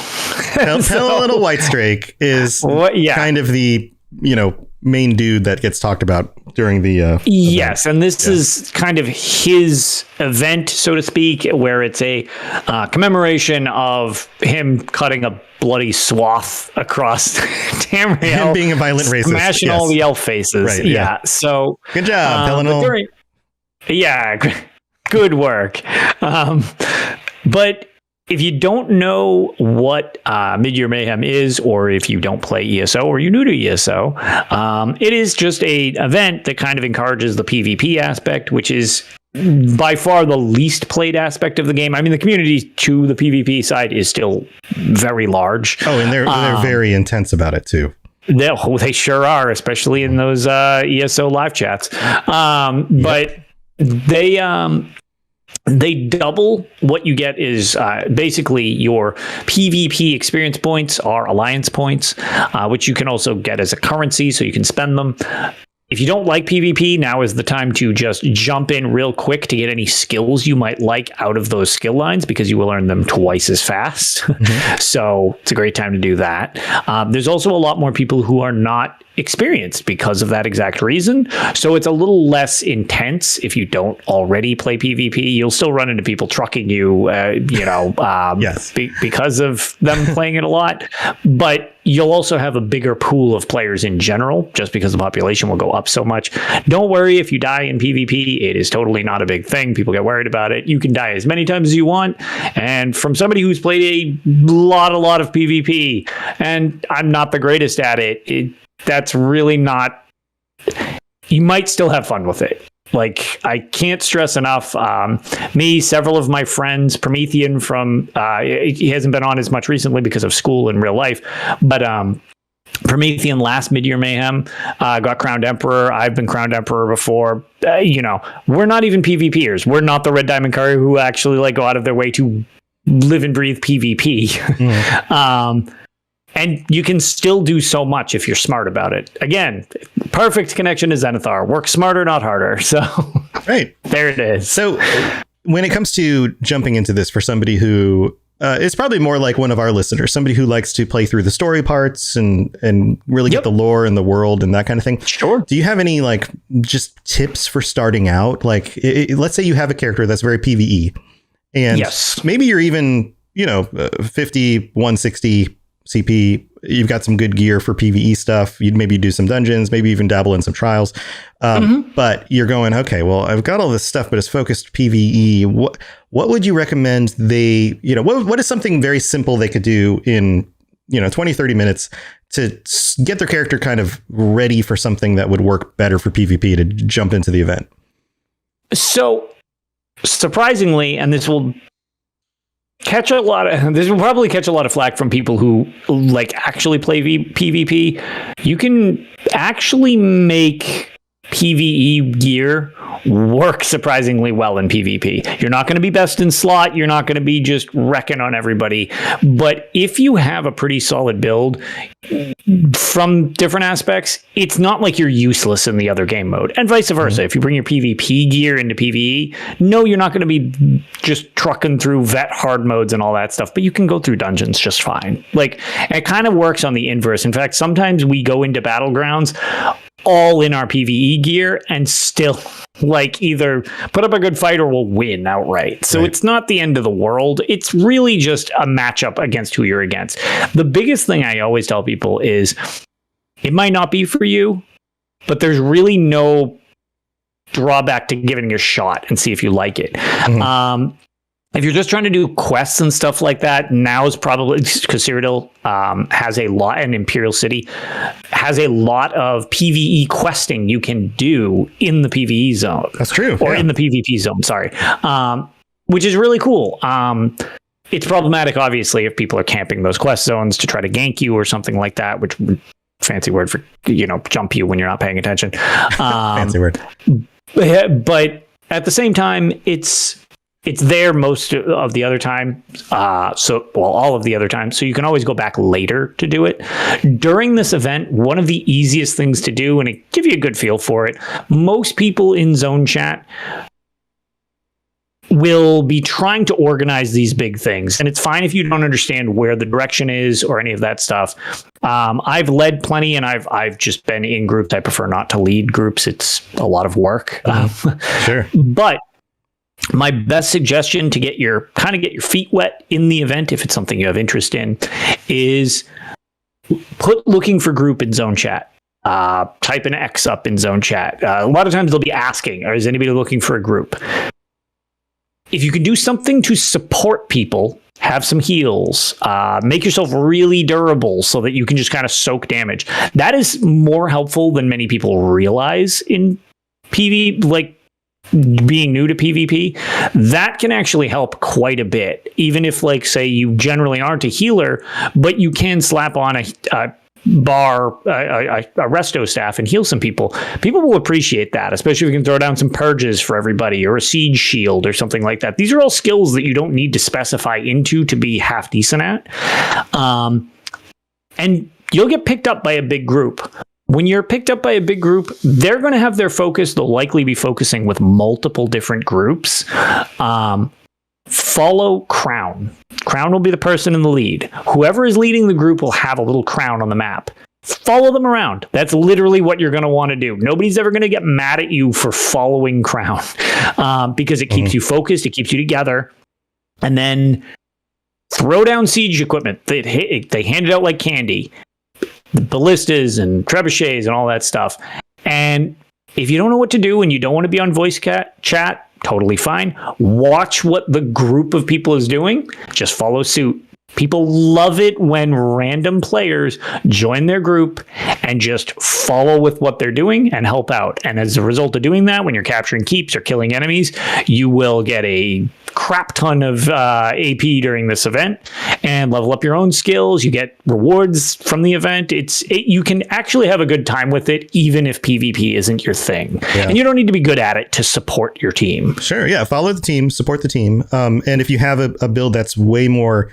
Speaker 1: Whitestrake is kind of the, main dude that gets talked about during the
Speaker 3: yes, and this is kind of his event, so to speak, where it's a commemoration of him cutting a bloody swath across Tamriel,
Speaker 1: him being a violent racist,
Speaker 3: smashing all the elf faces.
Speaker 1: Right,
Speaker 3: yeah. So
Speaker 1: good job, Pelennor.
Speaker 3: Good work. But if you don't know what Mid-Year Mayhem is, or if you don't play ESO or you're new to ESO, it is just a event that kind of encourages the PvP aspect, which is by far the least played aspect of the game. I mean, the community to the PvP side is still very large.
Speaker 1: Oh, and they're very intense about it too.
Speaker 3: They sure are, especially in those ESO live chats. But they double what you get is basically your PvP experience points are alliance points, which you can also get as a currency, so you can spend them. If you don't like PvP, now is the time to just jump in real quick to get any skills you might like out of those skill lines, because you will earn them twice as fast. Mm-hmm. So it's a great time to do that. There's also a lot more people who are not experienced because of that exact reason. So it's a little less intense if you don't already play PvP. You'll still run into people trucking you,
Speaker 1: yes.
Speaker 3: Because of them playing it a lot. But you'll also have a bigger pool of players in general, just because the population will go up so much. Don't worry if you die in PvP. It is totally not a big thing. People get worried about it. You can die as many times as you want. And from somebody who's played a lot of PvP, and I'm not the greatest at it, that's really not... You might still have fun with it. Like, I can't stress enough. Several of my friends, Promethean from, he hasn't been on as much recently because of school and real life, but Promethean last Mid-Year Mayhem got crowned Emperor. I've been crowned Emperor before. We're not even PvPers. We're not the Red Diamond Courier who actually go out of their way to live and breathe PvP. Mm. And you can still do so much if you're smart about it. Again, perfect connection to Zenithar. Work smarter, not harder. So
Speaker 1: right.
Speaker 3: There it is.
Speaker 1: So when it comes to jumping into this for somebody who is probably more like one of our listeners, somebody who likes to play through the story parts and really get the lore and the world and that kind of thing.
Speaker 3: Sure.
Speaker 1: Do you have any just tips for starting out? Let's say you have a character that's very PvE, and
Speaker 3: yes,
Speaker 1: maybe you're even 50, 160 CP, you've got some good gear for PvE stuff. You'd maybe do some dungeons, maybe even dabble in some trials. But you're going, okay, well, I've got all this stuff, but it's focused PvE. What would you recommend what is something very simple they could do in, 20, 30 minutes to get their character kind of ready for something that would work better for PvP to jump into the event? So surprisingly, and this will probably catch a lot of flack from people who actually play PvP. You can actually make PvE gear work surprisingly well in PvP. You're not going to be best in slot. You're not going to be just wrecking on everybody. But if you have a pretty solid build from different aspects, it's not like you're useless in the other game mode. And vice versa. If you bring your PvP gear into PvE, no, you're not going to be just trucking through vet hard modes and all that stuff, but you can go through dungeons just fine. It kind of works on the inverse. In fact, sometimes we go into battlegrounds all in our PvE gear and still either put up a good fight or we'll win outright. So It's not the end of the world. It's really just a matchup against who you're against. The biggest thing I always tell people is it might not be for you, but there's really no drawback to giving it a shot and see if you like it. Mm-hmm. If you're just trying to do quests and stuff like that, now is probably because Cyrodiil has a lot, and Imperial City has a lot of PvE questing you can do in the PvE zone. That's true.
Speaker 3: Or in the PvP zone, sorry. Which is really cool. It's problematic, obviously, if people are camping those quest zones to try to gank you or something like that, which fancy word for, jump you when you're not paying attention.
Speaker 1: Fancy word.
Speaker 3: But at the same time, it's there most of the other time. All of the other time. So you can always go back later to do it. During this event, one of the easiest things to do, and it give you a good feel for it, most people in zone chat will be trying to organize these big things. And it's fine if you don't understand where the direction is or any of that stuff. I've led plenty, and I've just been in groups. I prefer not to lead groups. It's a lot of work.
Speaker 1: Sure.
Speaker 3: But my best suggestion to get your feet wet in the event, if it's something you have interest in, is put looking for group in zone chat. Type an X up in zone chat. A lot of times they'll be asking, is anybody looking for a group? If you can do something to support people, have some heals, make yourself really durable so that you can just kind of soak damage. That is more helpful than many people realize in PvP, being new to PvP. That can actually help quite a bit. Even if, say, you generally aren't a healer, but you can slap on a bar a resto staff and heal some people. People will appreciate that, especially if you can throw down some purges for everybody or a siege shield or something like that. These are all skills that you don't need to specify into to be half decent at. And you'll get picked up by a big group. When you're picked up by a big group, they're going to have their focus. They'll likely be focusing with multiple different groups. Follow Crown. Crown will be the person in the lead. Whoever is leading the group will have a little crown on the map. Follow them around. That's literally what you're going to want to do. Nobody's ever going to get mad at you for following Crown because it keeps you focused. It keeps you together. And then throw down siege equipment. They hand it out like candy. The ballistas and trebuchets and all that stuff. And if you don't know what to do and you don't want to be on voice chat, totally fine. Watch what the group of people is doing. Just follow suit. People love it when random players join their group and just follow with what they're doing and help out. And as a result of doing that, when you're capturing keeps or killing enemies, you will get a crap ton of AP during this event and level up your own skills. You get rewards from the event. You can actually have a good time with it, even if PvP isn't your thing. Yeah. And you don't need to be good at it to support your team.
Speaker 1: Sure. Yeah. Follow the team, support the team. And if you have a build that's way more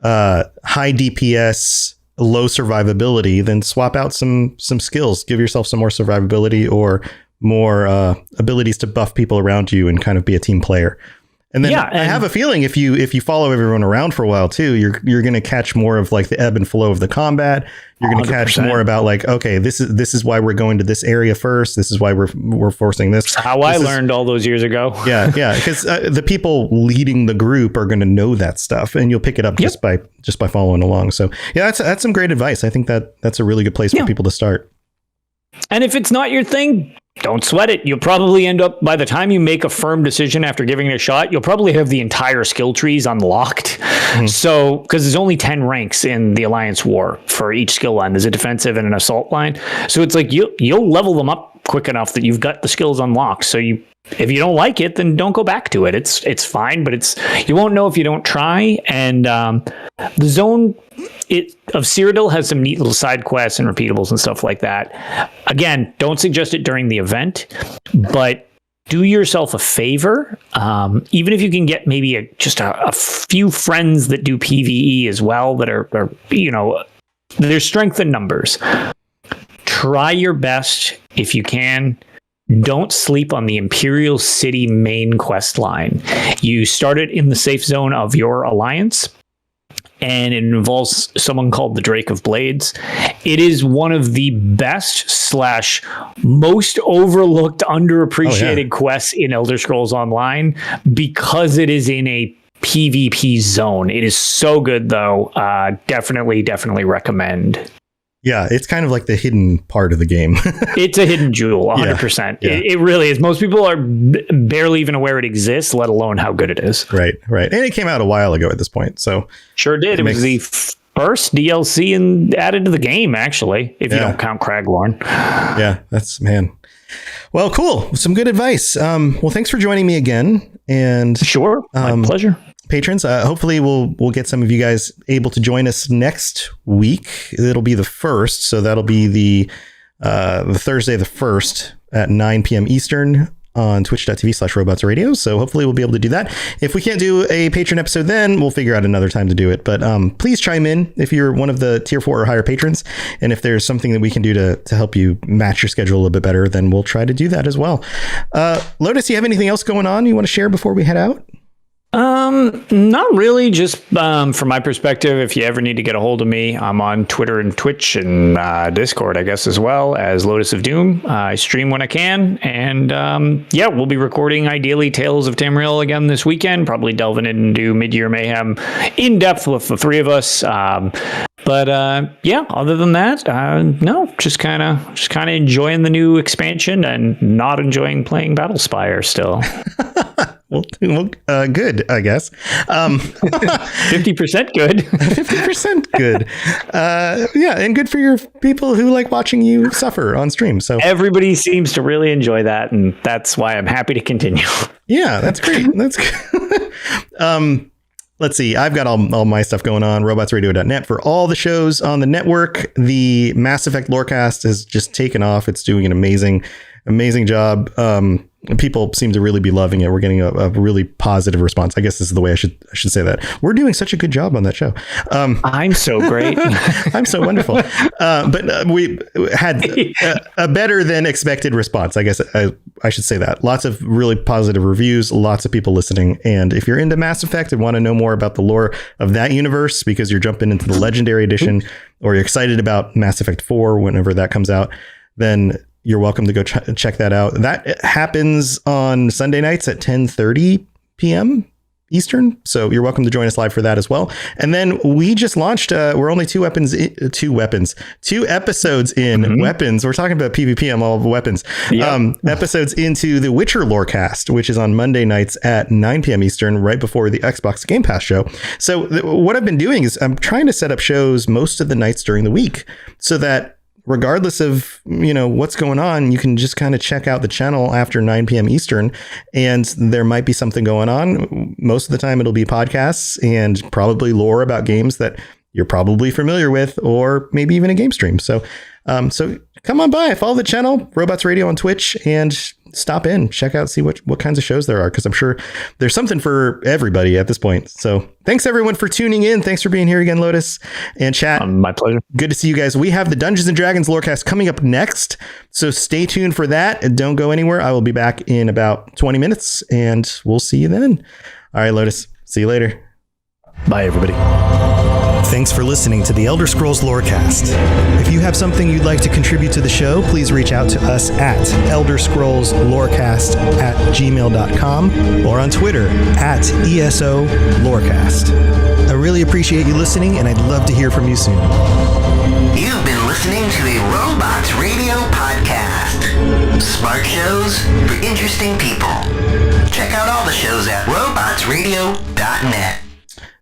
Speaker 1: high DPS, low survivability, then swap out some skills. Give yourself some more survivability or more abilities to buff people around you and kind of be a team player. And then I have a feeling if you follow everyone around for a while too, you're going to catch more of like the ebb and flow of the combat. You're going to catch more about like, okay, this is why we're going to this area first. This is why we're forcing this.
Speaker 3: That's how I learned all those years ago.
Speaker 1: Yeah, because the people leading the group are going to know that stuff, and you'll pick it up just by following along. So yeah, that's some great advice. I think that's a really good place for people to start.
Speaker 3: And if it's not your thing, don't sweat it. You'll probably end up, by the time you make a firm decision after giving it a shot, you'll probably have the entire skill trees unlocked. Mm-hmm. So, because there's only 10 ranks in the Alliance War for each skill line. There's a defensive and an assault line. So it's like you'll level them up quick enough that you've got the skills unlocked. So if you don't like it, then don't go back to it. It's fine, but you won't know if you don't try. And the zone of Cyrodiil has some neat little side quests and repeatables and stuff like that. Again, don't suggest it during the event, but do yourself a favor. Even if you can get maybe just a few friends that do PvE as well, that are there's strength in numbers. Try your best if you can. Don't sleep on the Imperial City main quest line. You start it in the safe zone of your alliance, and it involves someone called the Drake of Blades. It is one of the best / most overlooked, underappreciated quests in Elder Scrolls Online because it is in a PvP zone. It is so good, though. Definitely recommend.
Speaker 1: Yeah, it's kind of like the hidden part of the game.
Speaker 3: It's a hidden jewel, 100%. Yeah. It really is. Most people are barely even aware it exists, let alone how good it is.
Speaker 1: Right. And it came out a while ago at this point. So
Speaker 3: sure did. It was the first DLC added to the game, actually, if you don't count Craglorn.
Speaker 1: Yeah, man. Well, cool. Some good advice. Well, thanks for joining me again. And
Speaker 3: sure, my pleasure.
Speaker 1: Patrons, hopefully we'll get some of you guys able to join us next week. It'll be the 1st, so that'll be the Thursday the 1st at 9 p.m. Eastern on twitch.tv/robotsradio. So hopefully we'll be able to do that. If we can't do a patron episode, then we'll figure out another time to do it. But please chime in if you're one of the tier 4 or higher patrons. And if there's something that we can do to help you match your schedule a little bit better, then we'll try to do that as well. Lotus, you have anything else going on you want to share before we head out?
Speaker 3: Not really. Just from my perspective, if you ever need to get a hold of me, I'm on Twitter and Twitch and Discord, I guess, as well as Lotus of Doom. I stream when I can, and we'll be recording ideally Tales of Tamriel again this weekend. Probably delving into Mid-Year Mayhem in depth with the three of us. But other than that, no, just kind of enjoying the new expansion and not enjoying playing Battlespire still.
Speaker 1: Well, good, I guess.
Speaker 3: 50% good.
Speaker 1: 50% good. And good for your people who like watching you suffer on stream. So
Speaker 3: everybody seems to really enjoy that, and that's why I'm happy to continue.
Speaker 1: Yeah, that's great. That's good. let's see. I've got all my stuff going on. robotsradio.net for all the shows on the network. The Mass Effect Lorecast has just taken off. It's doing an amazing job. People seem to really be loving it. We're getting a really positive response. I guess this is the way I should say that. We're doing such a good job on that show.
Speaker 3: I'm so great.
Speaker 1: I'm so wonderful. But we had a better than expected response. I guess I should say that. Lots of really positive reviews, lots of people listening. And if you're into Mass Effect and want to know more about the lore of that universe, because you're jumping into the Legendary Edition, or you're excited about Mass Effect 4 whenever that comes out, then you're welcome to go check that out. That happens on Sunday nights at 10:30 p.m. Eastern. So you're welcome to join us live for that as well. And then we just launched, we're only two episodes in weapons. We're talking about PvP on all of the weapons. Yep. Episodes into the Witcher Lorecast, which is on Monday nights at 9 p.m. Eastern, right before the Xbox Game Pass show. So what I've been doing is I'm trying to set up shows most of the nights during the week so that regardless of, what's going on, you can just kind of check out the channel after 9 p.m. Eastern, and there might be something going on. Most of the time it'll be podcasts and probably lore about games that you're probably familiar with, or maybe even a game stream. So come on by, follow the channel, Robots Radio on Twitch, and stop in, check out, see what kinds of shows there are, because I'm sure there's something for everybody at this point. So thanks everyone for tuning in. Thanks for being here again, Lotus and chat.
Speaker 3: My pleasure.
Speaker 1: Good to see you guys. We have the Dungeons and Dragons Lorecast coming up next, so stay tuned for that and don't go anywhere. I will be back in about 20 minutes and we'll see you then. All right, Lotus, see you later.
Speaker 3: Bye everybody.
Speaker 1: Thanks for listening to the Elder Scrolls Lorecast. If you have something you'd like to contribute to the show, please reach out to us at elderscrollslorecast@gmail.com or on Twitter at ESO Lorecast. I really appreciate you listening, and I'd love to hear from you soon.
Speaker 6: You've been listening to a Robots Radio podcast. Smart shows for interesting people. Check out all the shows at robotsradio.net.